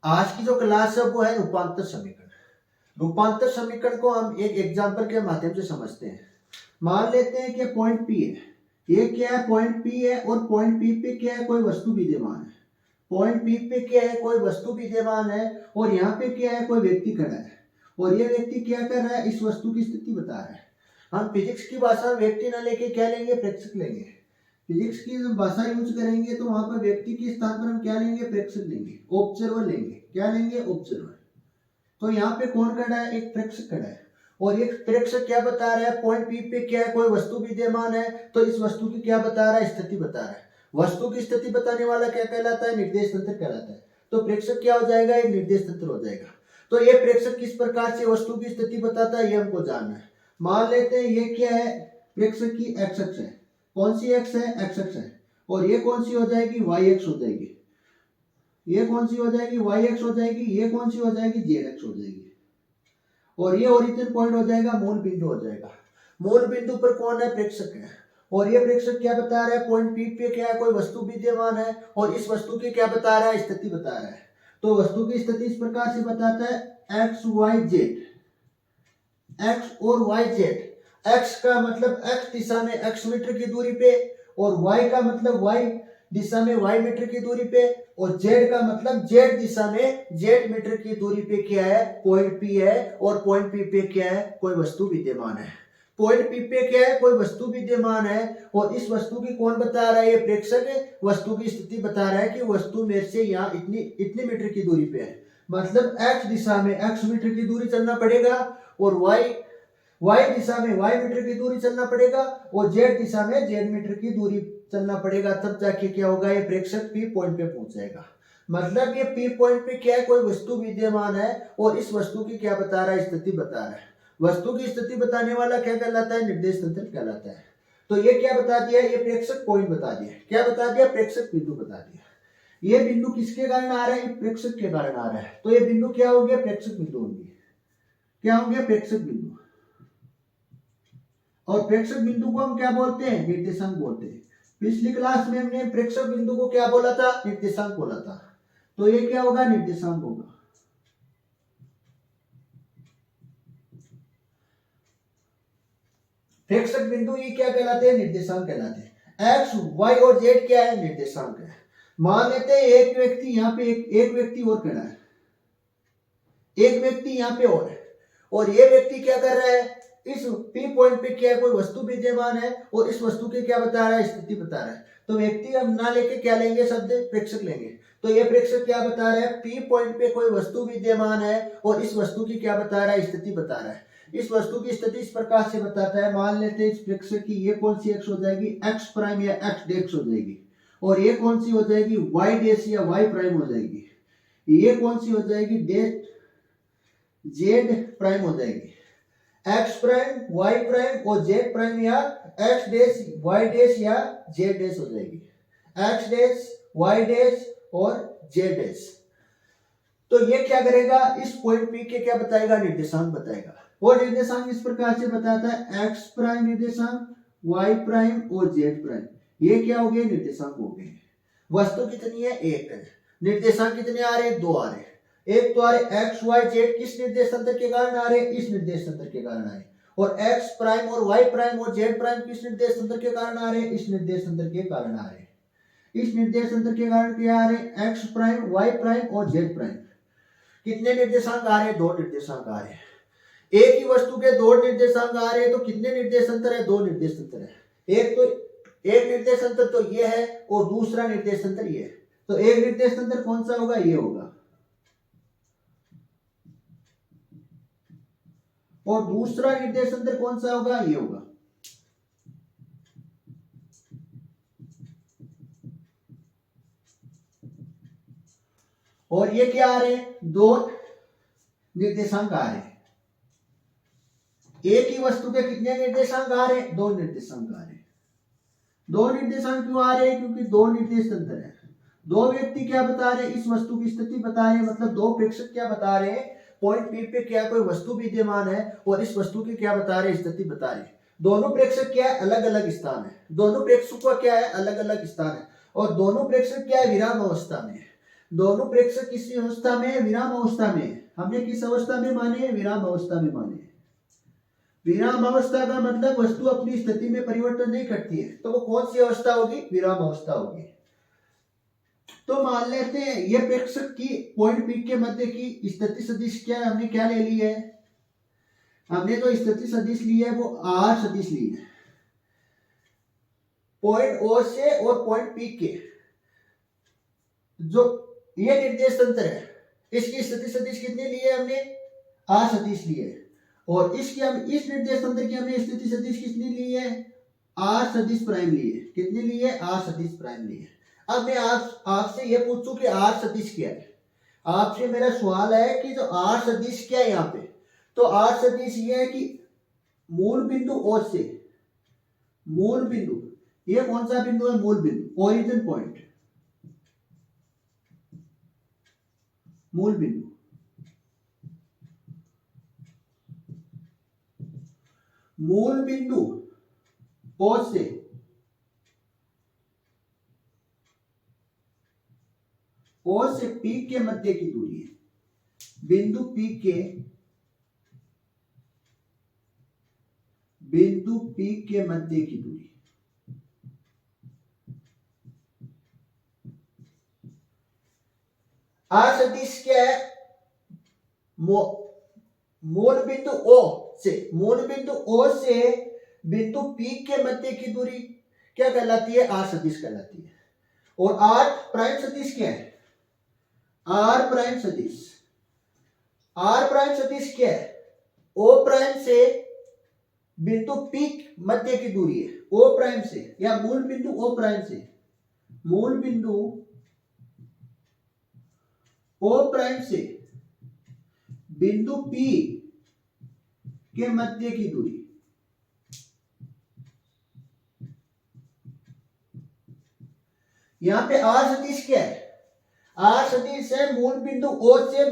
आज की जो क्लास है वो है रूपांतर समीकरण। रूपांतर समीकरण को हम एक एग्जांपल के माध्यम से समझते हैं। मान लेते हैं कि पॉइंट पी है, ये क्या है, पॉइंट पी है और पॉइंट पी पे क्या है, कोई वस्तु विद्यमान है। पॉइंट पी पे क्या है, कोई वस्तु विद्यमान है और यहाँ पे क्या है, कोई व्यक्ति खड़ा है और ये व्यक्ति क्या कर रहा है, इस वस्तु की स्थिति बता रहा है। हम फिजिक्स की भाषा में व्यक्ति ना लेके क्या लेंगे, प्रेक्षक लेंगे। फिजिक्स की भाषा यूज करेंगे तो वहां पर व्यक्ति के स्थान पर हम क्या लेंगे, प्रेक्षक लेंगे, ऑब्जर्वर लेंगे। क्या लेंगे, ऑब्जर्वर। तो यहाँ पे कौन खड़ा है, एक प्रेक्षक खड़ा है और एक प्रेक्षक क्या बता रहा है, पॉइंट पी पे क्या है, कोई वस्तु विद्यमान है। तो इस वस्तु की क्या बता रहा है, स्थिति बता रहा है। वस्तु की स्थिति बताने वाला क्या कहलाता है, निर्देश तंत्र कहलाता है। तो प्रेक्षक क्या हो जाएगा, एक निर्देश तंत्र हो जाएगा। तो ये प्रेक्षक किस प्रकार से वस्तु की स्थिति बताता है, ये हमको जानना है। मान लेते हैं ये क्या है, प्रेक्षक की एक्स अक्ष है। कौन सी एक्स है, एक्स अक्ष है। और ये कौन सी हो जाएगी, वाई अक्ष हो जाएगी। ये कौन सी हो जाएगी, वाई एक्स हो जाएगी। ये कौन सी हो जाएगी, जेड एक्स हो जाएगी। और ये ओरिजिन पॉइंट हो जाएगा, मूल बिंदु हो जाएगा। मूल बिंदु पर कौन है, प्रेक्षक है। और ये प्रेक्षक क्या बता रहा है, पॉइंट पी पे क्या है, कोई वस्तु विद्यमान है और इस वस्तु की क्या बता रहा है, स्थिति बता रहा है। तो वस्तु की स्थिति इस प्रकार से बताता है, एक्स वाई जेड। एक्स और वाई जेड। एक्स का मतलब एक्स दिशा में एक्स मीटर की दूरी पे और वाई का मतलब वाई दिशा में वाई मीटर की दूरी पे और जेड का मतलब जेड दिशा में जेड मीटर की दूरी पे क्या है, पॉइंट पी है। और पॉइंट पी पे क्या है, कोई वस्तु विद्यमान है। पॉइंट पी पे क्या है, कोई वस्तु विद्यमान है और इस वस्तु की कौन बता रहा है, ये प्रेक्षक वस्तु की स्थिति बता रहा है कि वस्तु मेरे से यहाँ इतनी मीटर की दूरी पे है। मतलब एक्स दिशा में एक्स मीटर की दूरी चलना पड़ेगा और वाई दिशा में वाई मीटर की दूरी चलना पड़ेगा और जेड दिशा में जेड मीटर की दूरी चलना पड़ेगा। तब जाके क्या होगा, ये प्रेक्षक पी पॉइंट पे पहुंच जाएगा। मतलब ये पी पॉइंट पे क्या है, कोई वस्तु विद्यमान है और इस वस्तु की क्या बता रहा है, स्थिति बता रहा है। वस्तु की स्थिति बताने वाला क्या कहलाता है, निर्देश तंत्र कहलाता है। तो ये क्या बता दिया, ये प्रेक्षक पॉइंट बता दिया। क्या बता दिया, प्रेक्षक बिंदु बता दिया। ये बिंदु किसके कारण आ रहा है, प्रेक्षक के कारण आ रहा है। तो ये बिंदु क्या हो गया, प्रेक्षक बिंदु होंगे। क्या होंगे, प्रेक्षक बिंदु। और प्रेक्षक बिंदु को हम क्या बोलते हैं, निर्देशांक बोलते हैं। पिछली क्लास में हमने प्रेक्षक बिंदु को क्या बोला था, निर्देशांक बोला था। तो ये क्या होगा, निर्देशांक होगा। प्रेक्षक बिंदु ये क्या कहलाते हैं, निर्देशांक कहलाते हैं। एक्स वाई और जेड क्या है, निर्देशांक है। मान लेते हैं एक व्यक्ति यहाँ पे एक व्यक्ति और खड़ा है, एक व्यक्ति यहाँ पे और है और ये व्यक्ति क्या कर रहा है, इस पी पॉइंट पे क्या है, कोई वस्तु विद्यमान है और इस वस्तु की क्या बता रहा है, स्थिति बता रहा है। तो व्यक्ति हम ना लेके क्या लेंगे, शब्द प्रेक्षक लेंगे। तो ये प्रेक्षक क्या बता रहा है, पी पॉइंट पे कोई वस्तु विद्यमान है और इस वस्तु की क्या बता रहा है, स्थिति बता रहा है। इस वस्तु की स्थिति इस प्रकार से बताता है। मान लेते हैं इस प्रेक्षक की ये कौन सी एक्स हो जाएगी, एक्स प्राइम या एक्स डेक्स हो जाएगी। और ये कौन सी हो जाएगी, वाई डेश या वाई प्राइम हो जाएगी। ये कौन सी हो जाएगी, जेड प्राइम हो जाएगी। एक्स प्राइम, वाई प्राइम और जेड प्राइम या एक्स डैश, वाई डैश या जेड डैश हो जाएगी। एक्स डैश, वाई डैश और जेड डैश। तो ये क्या करेगा, इस पॉइंट पी के क्या बताएगा, निर्देशांक बताएगा। और निर्देशांक इस प्रकार से बताता है, एक्स प्राइम निर्देशांक, वाई प्राइम और जेड प्राइम। ये क्या हो गए, निर्देशांक हो गए। वस्तु कितनी है, एक है। निर्देशांक कितने आ रहे हैं, दो आ रहे हैं। एक तो आ रहे एक्स वाई जेड किस निर्देश तंत्र के कारण आ रहे हैं, इस निर्देश तंत्र के कारण आए। और एक्स प्राइम और वाई प्राइम और जेड प्राइम किस निर्देश तंत्र के कारण आ रहे हैं, इस निर्देश तंत्र के कारण आ रहे हैं। इस निर्देश तंत्र के कारण क्या आ रहे हैं, एक्स प्राइम, वाई प्राइम और जेड प्राइम। कितने निर्देशांक आ रहे हैं, दो निर्देशांक आ रहे हैं। एक ही वस्तु के दो निर्देशांक आ रहे हैं तो कितने निर्देश तंत्र है, दो निर्देश तंत्र है। एक निर्देश तंत्र तो ये है और दूसरा निर्देश तंत्र ये है। तो एक निर्देश तंत्र कौन सा होगा, ये होगा। और दूसरा निर्देश तंत्र कौन सा होगा, ये होगा। और ये क्या आ रहे हैं, दो निर्देशांक आ रहे हैं। एक ही वस्तु के कितने निर्देशांक आ रहे हैं, दो निर्देशांक आ रहे हैं। दो निर्देशांक क्यों आ रहे हैं, क्योंकि दो निर्देश तंत्र है। दो व्यक्ति क्या बता रहे हैं, इस वस्तु की स्थिति बता रहे हैं। मतलब दो प्रेक्षक क्या बता रहे हैं, पॉइंट पी पे क्या कोई वस्तु विद्यमान है और इस वस्तु की क्या बता रहे हैं, स्थिति बता रहे हैं। दोनों प्रेक्षक क्या है, अलग अलग स्थान है। दोनों प्रेक्षक का क्या है, अलग अलग स्थान है। और दोनों प्रेक्षक क्या है, विराम अवस्था में है। दोनों प्रेक्षक किस अवस्था में है? विराम अवस्था में। हमने किस अवस्था में माने? विराम अवस्था में माने। विराम अवस्था का मतलब वस्तु अपनी स्थिति में परिवर्तन नहीं करती है, तो वो कौन सी अवस्था होगी? विराम अवस्था होगी। तो मान लेते हैं ये प्रेक्षक की पॉइंट पी के मध्य की स्थिति सदिश क्या है? हमने क्या ले ली है? हमने जो स्थिति सदिश ली है वो आर सदिश ली है। पॉइंट ओ से और पॉइंट पी के जो ये निर्देश तंत्र है, इसकी स्थिति सदिश कितनी ली है हमने? आर सदिश ली है। और इसकी हम इस निर्देश तंत्र की हमने स्थिति सदिश कितनी ली है? आर सदिश प्राइम ली है। कितनी ली है? आर सदिश प्राइम ली है। अब मैं आपसे ये पूछूं कि आर सदिश क्या है? आपसे मेरा सवाल है कि जो आर सदिश क्या है यहाँ पे? तो आर सदिश ये है कि मूल बिंदु ओ से, मूल बिंदु, ये कौन सा बिंदु है? मूल बिंदु, ओरिजिन पॉइंट, मूल बिंदु। मूल बिंदु ओ से पी के मध्य की दूरी है। बिंदु पी के मध्य की दूरी। आर सदिश क्या है? मूल बिंदु ओ से बिंदु पी के मध्य की दूरी क्या कहलाती है? आर सदिश कहलाती है। और आर प्राइम सदिश क्या है? आर प्राइम सदिश क्या है? ओ प्राइम से बिंदु पी मध्य की दूरी है। ओ प्राइम से या मूल बिंदु ओ प्राइम से, मूल बिंदु ओ प्राइम से बिंदु पी के मध्य की दूरी। यहां पे आर सदिश क्या है? आर सदिश है मूल बिंदु ओ से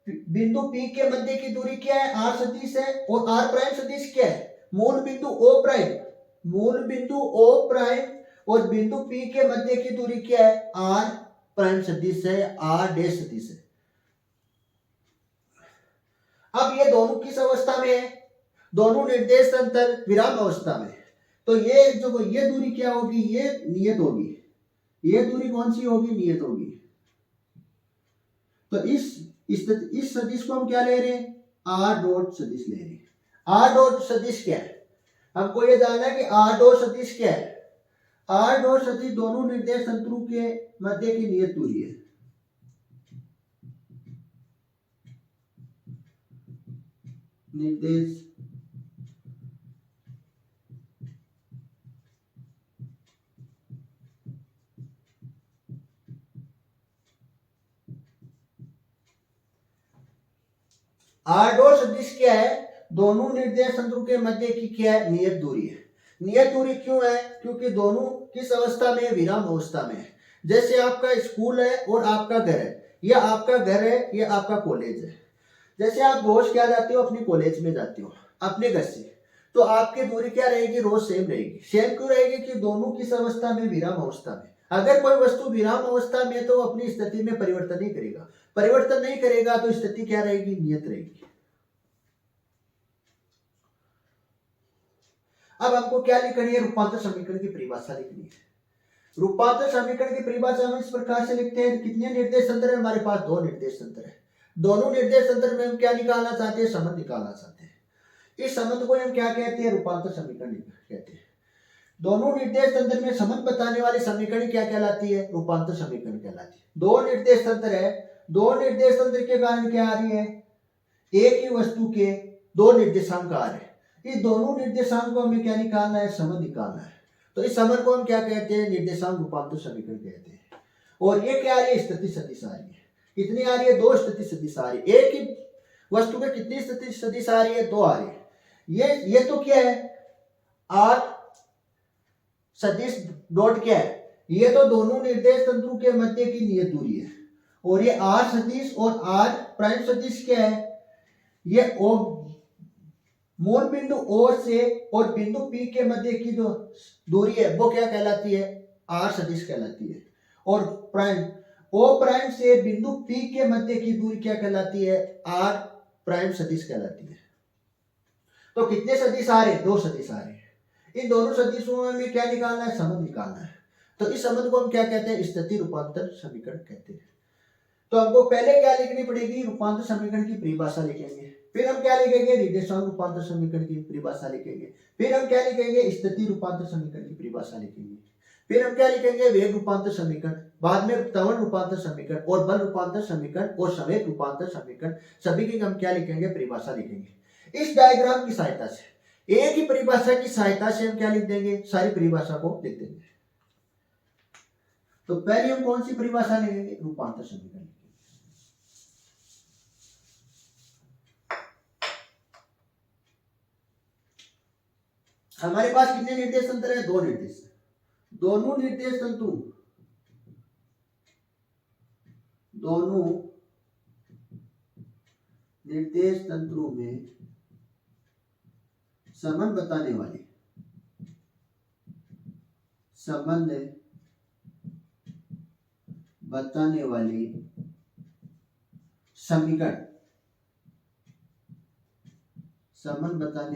बिंदु पी के मध्य की दूरी क्या है? आर सदिश है। और आर प्राइम सदिश क्या है? मूल बिंदु ओ प्राइम, और बिंदु पी के मध्य की दूरी क्या है? आर प्राइम सदिश है, आर डैश सदिश है। अब ये दोनों किस अवस्था में है? दोनों निर्देश तंत्र विराम अवस्था में। तो ये जो ये दूरी क्या होगी? ये नियत होगी। ये दूरी कौन सी होगी? नियत होगी। तो इस सदिश को हम क्या ले रहे हैं? आर डॉट सदिश ले रहे हैं। आर डॉट सदिश क्या है? हमको ये जानना है कि आर डॉट सदिश क्या है? आर डॉट सदिश दोनों निर्देश तंत्रों के मध्य की नियत दूरी है। निर्देश आर डॉट सदिश क्या है? दोनों निर्देश तंत्रों के मध्य की क्या है? नियत दूरी है। नियत दूरी क्यों है? क्योंकि दोनों किस अवस्था में है? विराम अवस्था में है। जैसे आपका स्कूल है और आपका घर है, या आपका घर है या आपका कॉलेज है। जैसे आप रोज क्या जाते हो? अपनी कॉलेज में जाते हो अपने घर से, तो आपकी दूरी क्या रहेगी? रोज सेम रहेगी। सेम क्यों रहेगी? कि दोनों किस अवस्था में? विराम अवस्था में। अगर कोई वस्तु विराम अवस्था में है तो अपनी स्थिति में परिवर्तन नहीं करेगा। परिवर्तन नहीं करेगा तो स्थिति क्या रहेगी? नियत रहेगी। अब हमको क्या लिखनी है? रूपांतर समीकरण की परिभाषा लिखनी है। रूपांतर समीकरण की परिभाषा हम इस प्रकार से लिखते हैं। कितने निर्देश तंत्र है हमारे पास? दो निर्देश तंत्र है। दोनों निर्देश तंत्र में हम क्या निकालना चाहते हैं? संबंध निकालना चाहते हैं। इस संबंध को हम क्या कहते हैं? रूपांतर समीकरण कहते हैं। दोनों निर्देश तंत्र में संबंध बताने वाली समीकरण क्या कहलाती है? रूपांतर समीकरण कहलाती है। दो निर्देश तंत्र है, दो निर्देश तंत्र के कारण क्या आ रही है? एक ही वस्तु के दो निर्देशांक आ रहे हैं। इस दोनों निर्देशांक को हमें क्या निकालना है? संबंध निकालना है। तो इस संबंध को हम क्या कहते हैं? निर्देशांक रूपांतर समीकरण कहते हैं। और ये क्या आ रही है? स्थिति सदिश आ रही है। कितनी आ रही है? दो स्थिति सदिश आ रही है। एक ही वस्तु में कितनी स्थिति सदिश आ रही है? दो आ रही है। ये तो क्या है? आर सदिश डॉट क्या है? ये तो दोनों निर्देश तंत्रों के मध्य की नियत दूरी है। और ये आर सदिश और आर प्राइम सदिश क्या है? ये मूल बिंदु ओ से और बिंदु पी के मध्य की जो दूरी है वो क्या कहलाती है? आर सदिश कहलाती है। और प्राइम ओ प्राइम से बिंदु P के मध्य की दूरी क्या कहलाती है? R प्राइम सदिश कहलाती है। तो कितने सदिश आ रहे? 2 सदिश आ रहे। इन दोनों सदिशों में क्या निकालना है? संबंध निकालना है। तो इस संबंध को हम क्या कहते हैं? स्थिति रूपांतर समीकरण कहते हैं। तो हमको पहले क्या लिखनी पड़ेगी? रूपांतर समीकरण की परिभाषा लिखेंगे। फिर हम क्या लिखेंगे? निर्देशांक रूपांतर समीकरण की परिभाषा लिखेंगे। फिर हम क्या लिखेंगे? स्थिति रूपांतर समीकरण की परिभाषा लिखेंगे। फिर हम क्या लिखेंगे? वेग रूपांतर समीकरण, बाद में त्वरण रूपांतर समीकरण और बल रूपांतर समीकरण और संवेग रूपांतर समीकरण, सभी की हम क्या लिखेंगे? परिभाषा लिखेंगे। इस डायग्राम की सहायता से, एक ही परिभाषा की सहायता से हम क्या लिख देंगे? सारी परिभाषा को लिख देंगे। तो पहले हम कौन सी परिभाषा लिखेंगे? रूपांतर समीकरण। हमारे पास कितने निर्देश तंत्र है? 2 निर्देश। दोनों निर्देश तंतुओं में संबंध बताने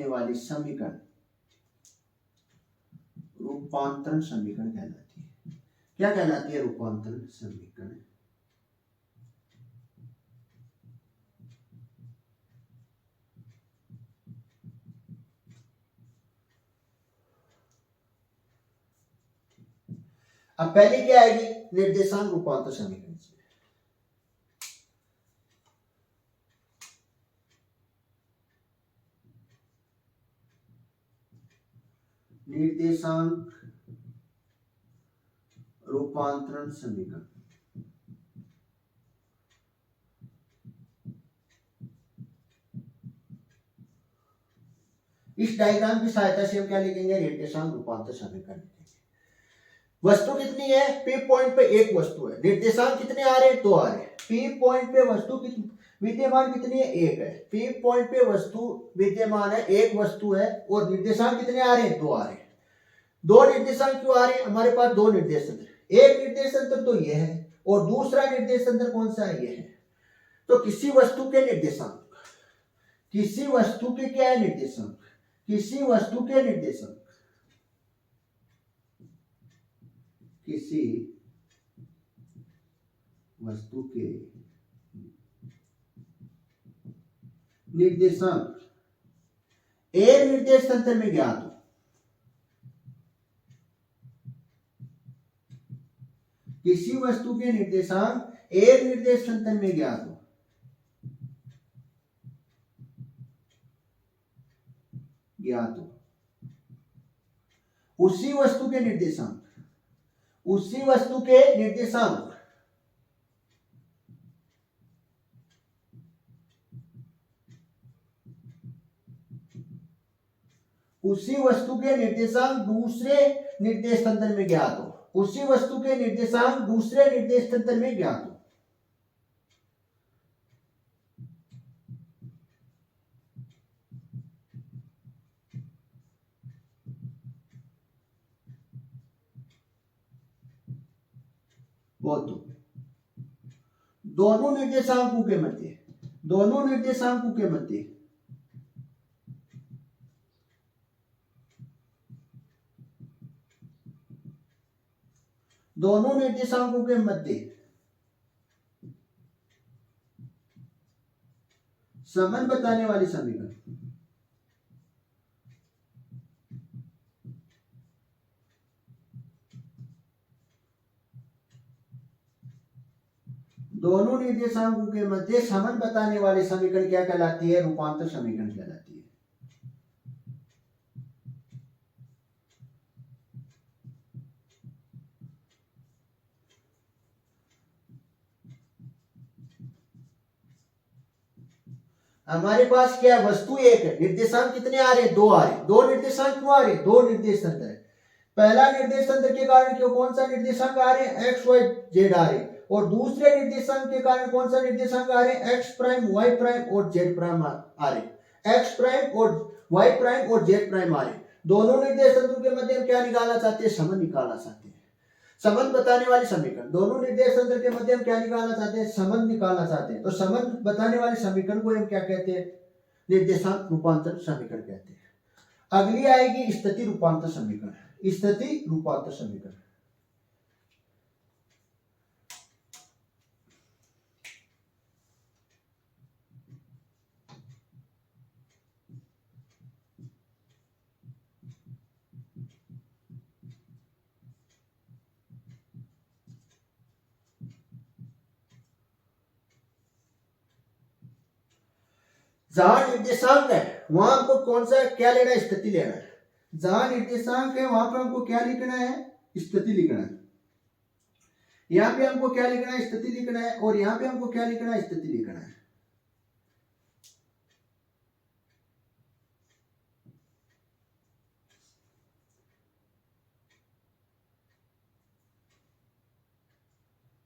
वाली समीकरण रूपांतरण समीकरण कहलाती है। क्या कहलाती है? रूपांतरण समीकरण। अब पहले क्या आएगी? निर्देशांक रूपांतर समीकरण से। निर्देशांक रूपांतरण समीकरण। इस डायग्राम की सहायता से हम क्या लिखेंगे? निर्देशांक रूपांतर समीकरण। वस्तु कितनी है? P पॉइंट पे एक वस्तु है। निर्देशांक कितने आ रहे हैं? 2 आ रहे हैं। P पॉइंट पे वस्तु की विद्यमान कितनी है? 1 है। P पॉइंट पे वस्तु विद्यमान है, एक वस्तु है, और निर्देशांक कितने आ रहे हैं? 2 आ रहे हैं। 2 निर्देशांक क्यों आ रहे हैं? हमारे पास 2 निर्देश तंत्र। एक निर्देश तंत्र तो ये है और दूसरा निर्देश तंत्र कौन सा है? ये है। तो किसी वस्तु के निर्देशांक, किसी वस्तु के क्या है? निर्देशांक। किसी वस्तु के निर्देशांक, किसी वस्तु के निर्देशांक एक निर्देश तंत्र में ज्ञात हो, किसी वस्तु के निर्देशांक एक निर्देश तंत्र में ज्ञात हो, उसी वस्तु के निर्देशांक, उसी वस्तु के निर्देशांक उसी वस्तु के निर्देशांक दूसरे निर्देश तंत्र में ज्ञात हो, उसी वस्तु के निर्देशांक दूसरे निर्देश तंत्र में ज्ञात हो। वो तो दोनों निर्देशांकों के मध्य, दोनों निर्देशांकों के मध्य दोनों निर्देशांकों के मध्य संबंध बताने वाली समीकरण, दोनों निर्देशांकों के मध्य संबंध बताने वाली समीकरण क्या कहलाती है? रूपांतर समीकरण कहलाती है। हमारे पास क्या है? वस्तु एक है, निर्देशांक कितने आ रहे हैं? 2 आ रहे हैं। 2 निर्देशांक क्यों आ रहे हैं? 2 निर्देश तंत्र है। पहला निर्देश तंत्र के कारण क्यों कौन सा निर्देशांक आ रहे हैं? एक्स वाई जेड आ रहे हैं। और दूसरे निर्देशांक के कारण कौन सा निर्देशांक आ रहे हैं? एक्स प्राइम वाई प्राइम और जेड प्राइम आ रहे हैं। एक्स प्राइम और वाई प्राइम और जेड प्राइम आ रहे हैं। दोनों निर्देश तंत्रों के मध्य हम क्या निकालना चाहते हैं? संबंध निकालना चाहते हैं। संबंध बताने वाले समीकरण, दोनों निर्देश तंत्र के मध्य हम क्या निकालना चाहते हैं, संबंध निकालना चाहते हैं। तो संबंध बताने वाले समीकरण को हम क्या कहते हैं, निर्देशांक रूपांतर समीकरण कहते हैं। अगली आएगी स्थिति रूपांतर समीकरण। स्थिति रूपांतर समीकरण जहां निर्देशांक है वहां हमको कौन सा क्या लेना है, स्थिति लेना है। जहां निर्देशांक है वहां पर हमको क्या लिखना है, स्थिति लिखना है। यहां पे हमको क्या लिखना है, स्थिति लिखना है, और यहां पे हमको क्या लिखना है, स्थिति लिखना है।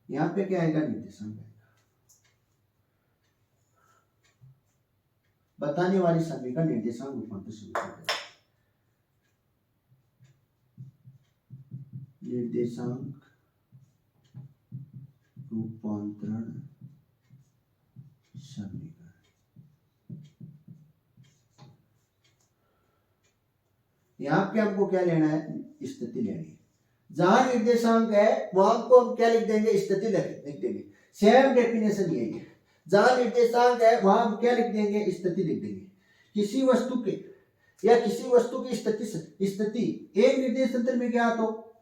यहां पे क्या आएगा, निर्देशांक आएगा। बताने वाली समीकरण निर्देशांक रूपांतर समीकरण, निर्देशांक रूपांतरण समीकरण। यहां पे हमको क्या लेना है, स्थिति लेनी है। जहां निर्देशांक है वहां को हम क्या लिख देंगे, स्थिति लिख देंगे। सेम डेफिनेशन यही है। जहां निर्देशांक है वहां हम क्या लिख देंगे, स्थिति लिख देंगे। किसी वस्तु के या किसी वस्तु की स्थिति एक निर्देश तंत्र में ज्ञात हो,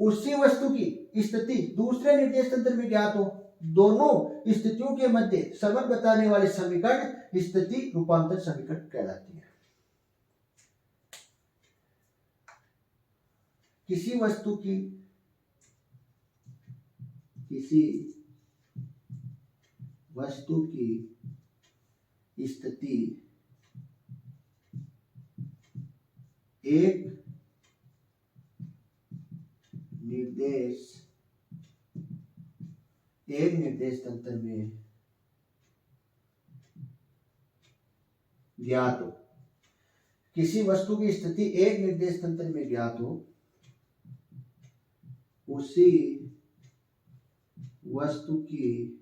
उसी वस्तु की स्थिति दूसरे निर्देश तंत्र में ज्ञात हो, दोनों स्थितियों के मध्य संबंध बताने वाले समीकरण स्थिति रूपांतर समीकरण कहलाती है। किसी वस्तु की स्थिति एक निर्देश तंत्र में ज्ञात हो, किसी वस्तु की स्थिति एक निर्देश तंत्र में ज्ञात हो, उसी वस्तु की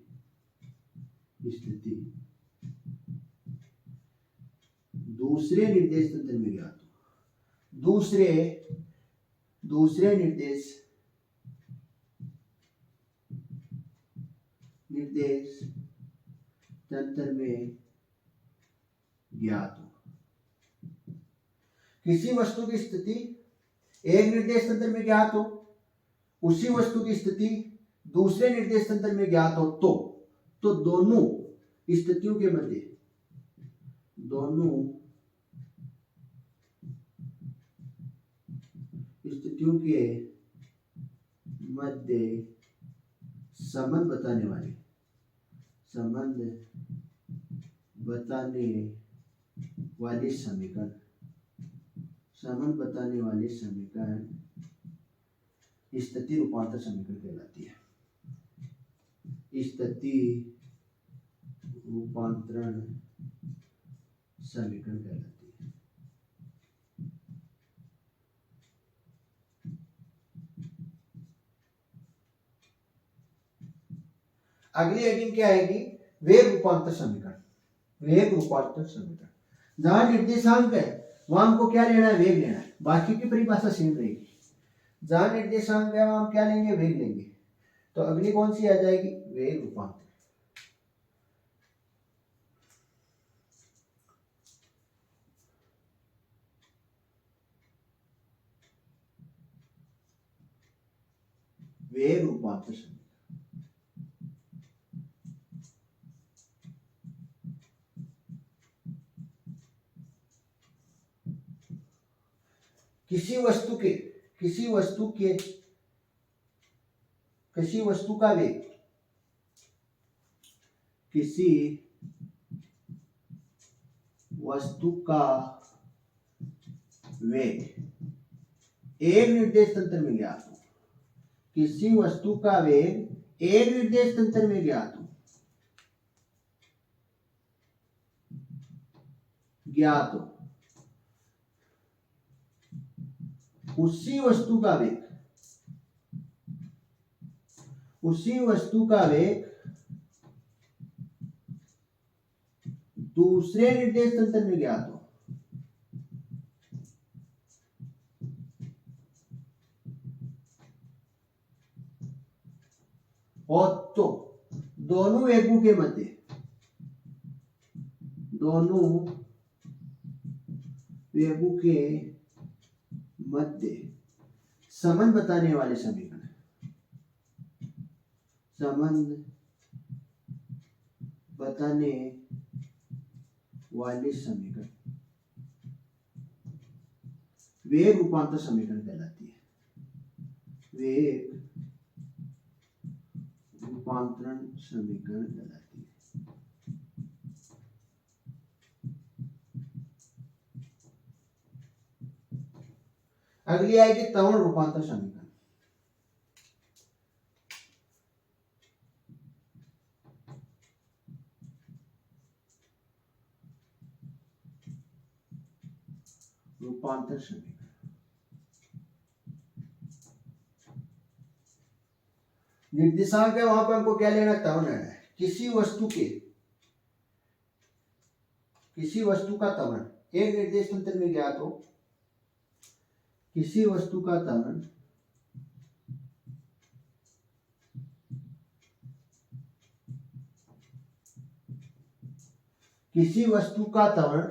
स्थिति दूसरे निर्देश तंत्र में ज्ञात हो, दूसरे निर्देश तंत्र में ज्ञात हो। किसी वस्तु की स्थिति एक निर्देश तंत्र में ज्ञात हो, उसी वस्तु की स्थिति दूसरे निर्देश तंत्र में ज्ञात हो, तो दोनों स्थितियों के मध्य संबंध बताने वाले समीकरण स्थिति रूपांतर समीकरण कहलाती है। स्थिति रूपांतरण समीकरण कहलाती है। अगली हेडिंग क्या आएगी, वेग रूपांतर समीकरण। जहां निर्देशांक है वहां हमको क्या लेना है, वेग लेना है। बाकी की परिभाषा सेम रहेगी। जहां निर्देशांक है वहां हम क्या लेंगे, वेग लेंगे। तो अगली कौन सी आ जाएगी, वेग रूपांतर। वेग रूपांतर समीकरण किसी वस्तु का वेग एक निर्देश तंत्र में ज्ञात हो, किसी वस्तु का वेग एक निर्देश तंत्र में ज्ञात हो, उसी वस्तु का वेग उसी वस्तु का वेग दूसरे निर्देश तंत्र में ज्ञात हो। और तो दोनों वेगों के मध्य संबंध बताने वाले समीकरण, संबंध बताने वाले समीकरण वेग रूपांतर समीकरण कहलाती है। वेग रूपांतरण समीकरण कहलाती है। अगली आएगी त्वरण रूपांतर समीकरण। रूपांतर समीकरण निर्देशांक है, वहां पे हमको क्या लेना है? त्वरण लेना है। किसी वस्तु का त्वरण एक निर्देश तंत्र में ज्ञात हो, किसी वस्तु का त्वरण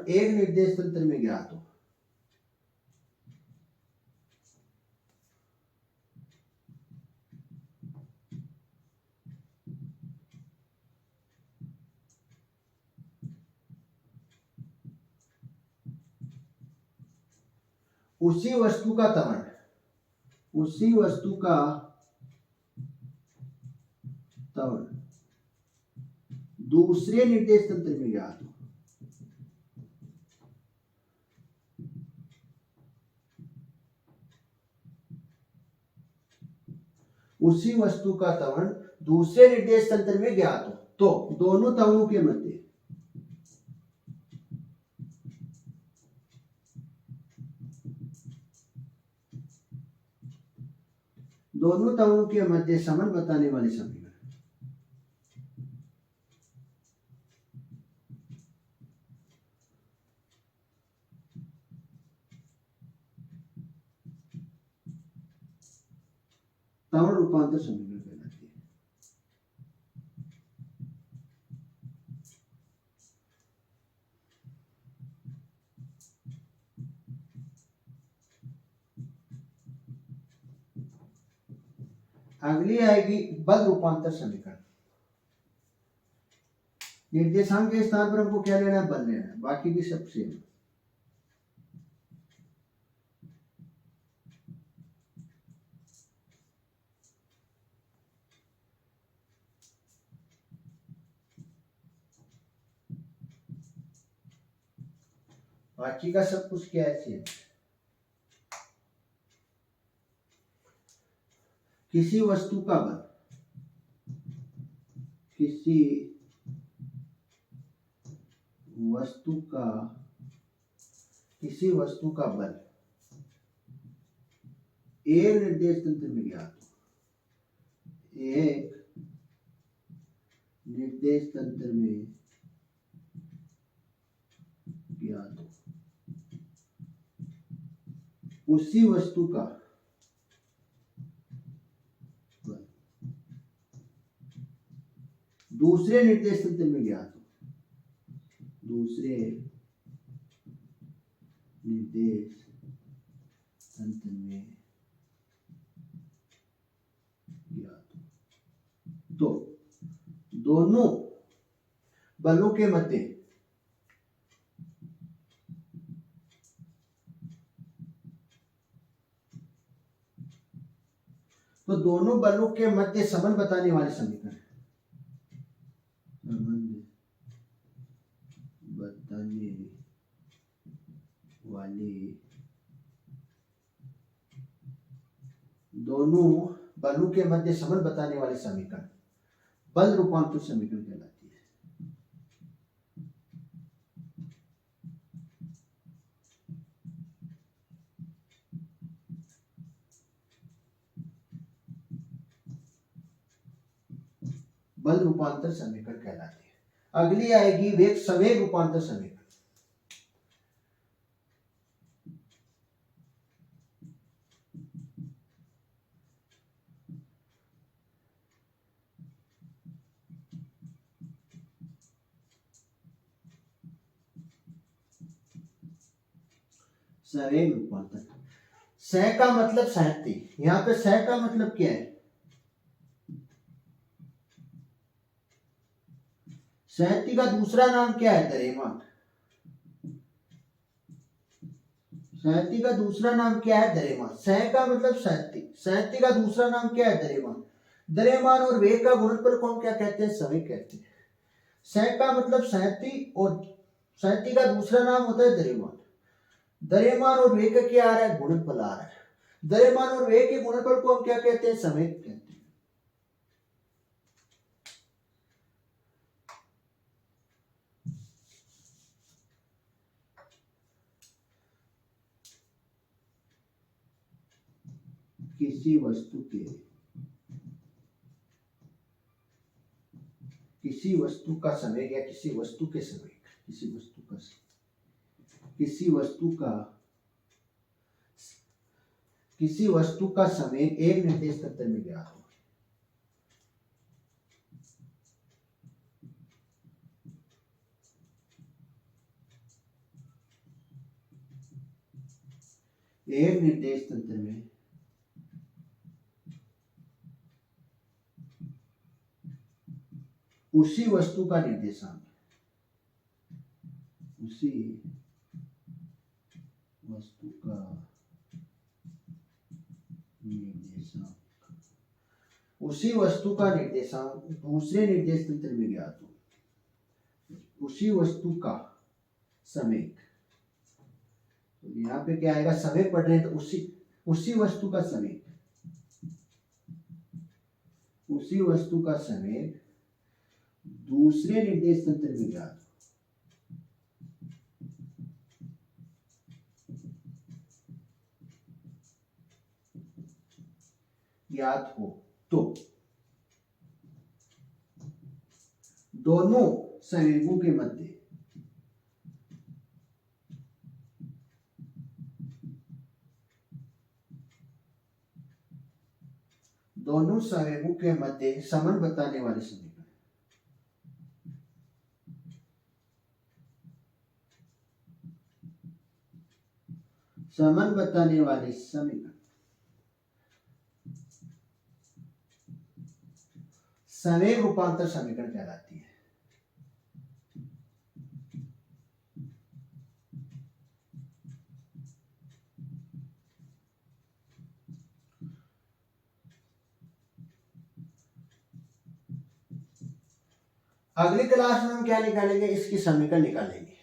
एक निर्देश तंत्र में ज्ञात हो, उसी वस्तु का त्वरण दूसरे निर्देश तंत्र में ज्ञात हो। उसी वस्तु का त्वरण दूसरे निर्देश तंत्र में ज्ञात हो तो दोनों त्वरणों के मध्य संबंध बताने वाले समीकरण। त्वरण रूपांतर समीकरण कहलाती है। अगली आएगी बल रूपांतर समीकरण। निर्देशांक के स्थान पर हमको क्या लेना है? बल लेना है, बाकी भी सब सेम। बाकी का सब कुछ क्या है? सेम। किसी वस्तु का बल, किसी वस्तु का बल एक निर्देश तंत्र में ज्ञात हो, एक निर्देश तंत्र में ज्ञात हो, उसी वस्तु का बल दूसरे निर्देश तंत्र में ज्ञात हो, दूसरे निर्देश तंत्र में ज्ञात हो तो दोनों बलों के मध्य संबंध बताने वाले समीकरण। संबंध बताने वाले दोनों बलों के मध्य संबंध बताने वाले समीकरण बल रूपांतर समीकरण कहलाती है। बल रूपांतर समीकरण कहलाती है। अगली आएगी वेग संवेग रूपांतर समीकरण। संवेग रूपांतर, सह का मतलब साहित्य, यहाँ पे सह का मतलब क्या है? साहित्य का दूसरा नाम क्या है? द्रव्यमान। साहित्य का दूसरा नाम क्या है? द्रव्यमान। सह का मतलब साहित्य, साहित्य का दूसरा नाम क्या है? द्रव्यमान। द्रव्यमान और वेग का गुणनफल को हम क्या कहते हैं? संवेग कहते हैं। सह का मतलब साहित्य और साहित्य का दूसरा नाम होता है द्रव्यमान। द्रव्यमान और वेग का क्या आ रहा है? गुणनफल आ रहा है। द्रव्यमान और वेग के गुणनफल को हम क्या कहते हैं? संवेग कहते हैं। किसी वस्तु का संवेग या किसी वस्तु के संवेग, किसी वस्तु का संवेग एक निर्देश तंत्र में ज्ञात हो। एक निर्देश तंत्र में उसी वस्तु का निर्देशांक, उसी वस्तु का निर्देशांक दूसरे निर्देश तंत्र में ज्ञात हो। उसी वस्तु का संवेग, तो यहाँ पे क्या आएगा? संवेग पढ़ रहे हैं तो उसी वस्तु का संवेग, उसी वस्तु का संवेग दूसरे निर्देश तंत्र में ज्ञात हो तो दोनों संवेगों के मध्य संबंध बताने वाले समीकरण, संवेग रूपांतर समीकरण कहलाती है। अगली क्लास में हम क्या निकालेंगे? इसकी समीकरण निकालेंगे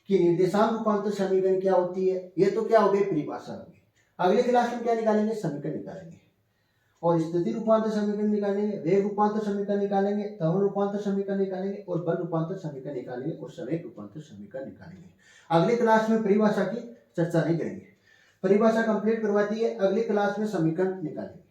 कि निर्देशांक रूपांतर समीकरण क्या होती है। ये तो क्या हो गई? परिभाषा हो गई। अगली क्लास में क्या निकालेंगे? समीकरण निकालेंगे और स्थिति रूपांतर समीकरण निकालेंगे, वेग रूपांतर समीकरण निकालेंगे, त्वरण रूपांतर समीकरण निकालेंगे और बल रूपांतर समीकरण निकालेंगे और संवेग रूपांतर समीकरण निकालेंगे। अगली क्लास में परिभाषा की चर्चा नहीं करेंगे, परिभाषा कंप्लीट करवाती है, अगली क्लास में समीकरण निकालेंगे।